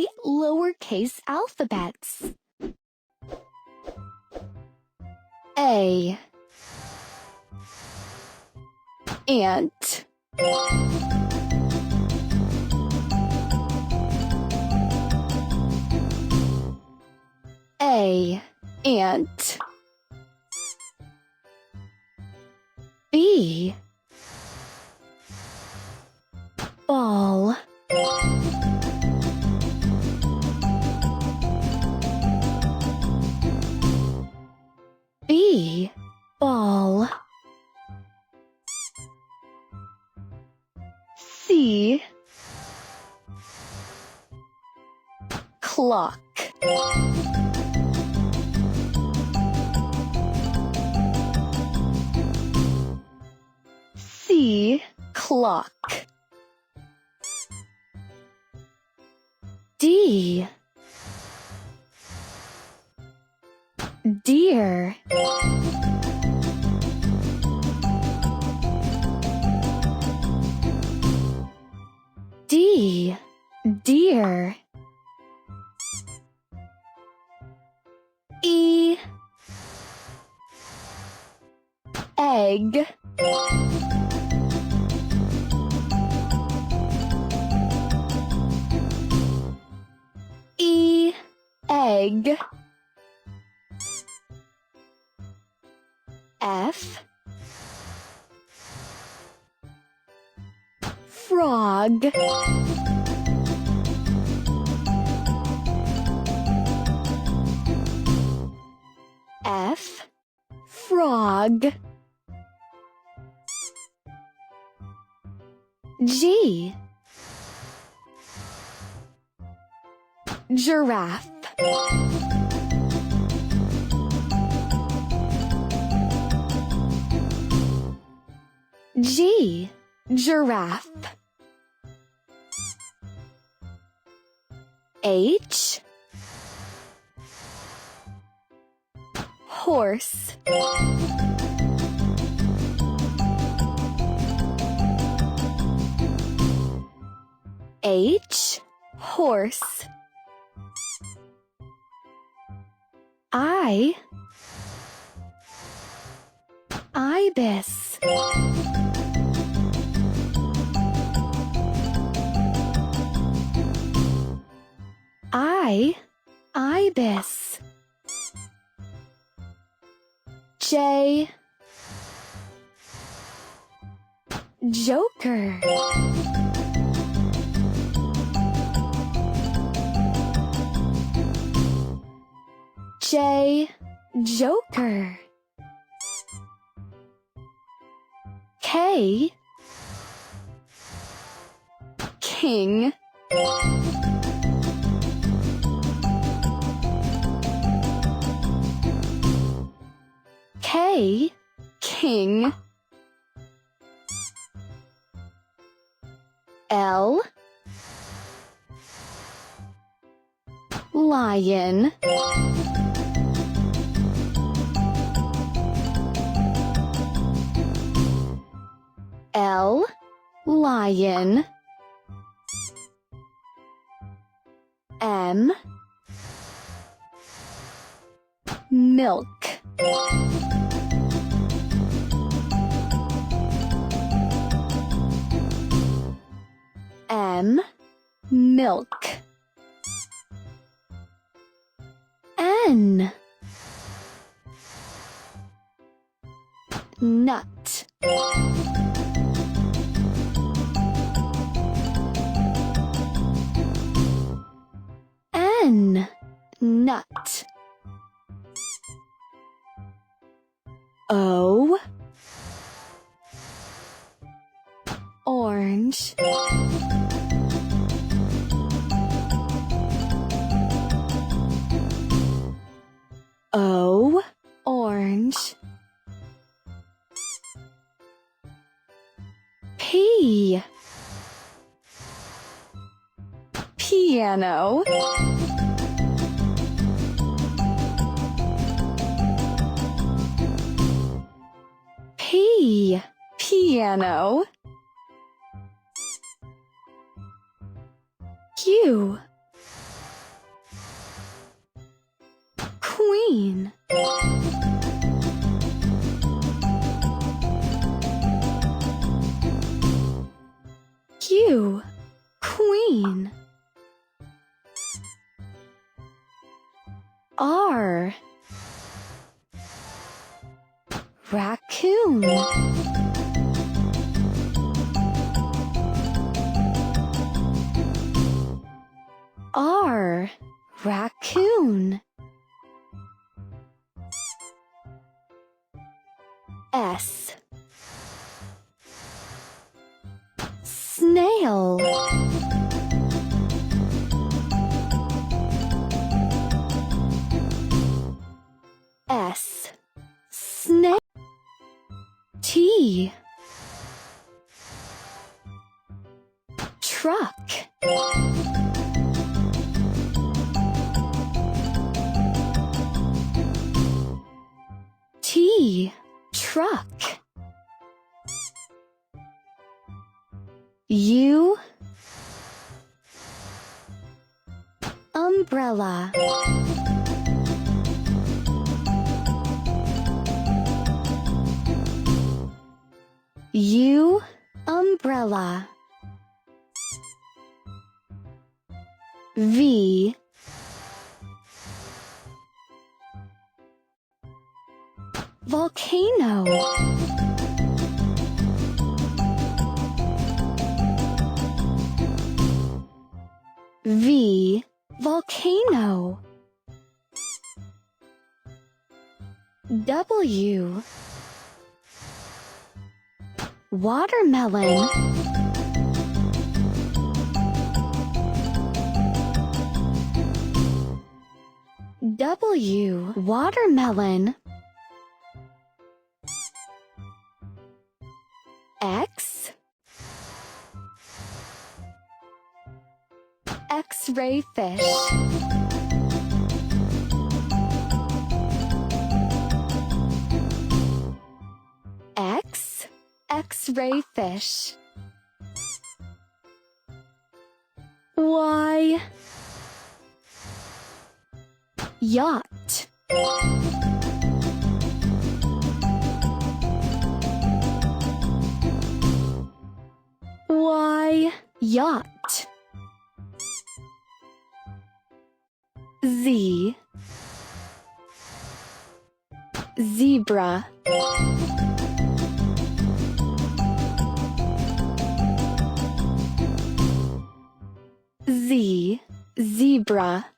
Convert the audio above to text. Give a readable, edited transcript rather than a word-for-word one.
the lowercase alphabets. A. Ant. A. Ant. B. Ball. B. Ball. C. Clock. C. Clock. D. Deer. D. Deer. E. Egg. E. Egg. F. Frog. F. Frog. G. Giraffe. G. Giraffe. H. Horse. H. Horse. I. Ibis. I. Ibis. J. Joker. J. Joker. K. King. K. King. L. Lion. L. Lion. M. Milk. M. Milk. N. Nut. N. Nut. O. Orange. O. Orange. P. Piano. P. Piano. Q. queen. Q, queen. R, raccoon. R, raccoon. S, snail. S, snail. T, truck. T, truck. U, umbrella. U, umbrella. V, volcano. V, volcano. W, watermelon. W, watermelon. X, X-ray fish. X, X-ray fish. Y, yacht. Y, yacht. Z, zebra. Z, zebra.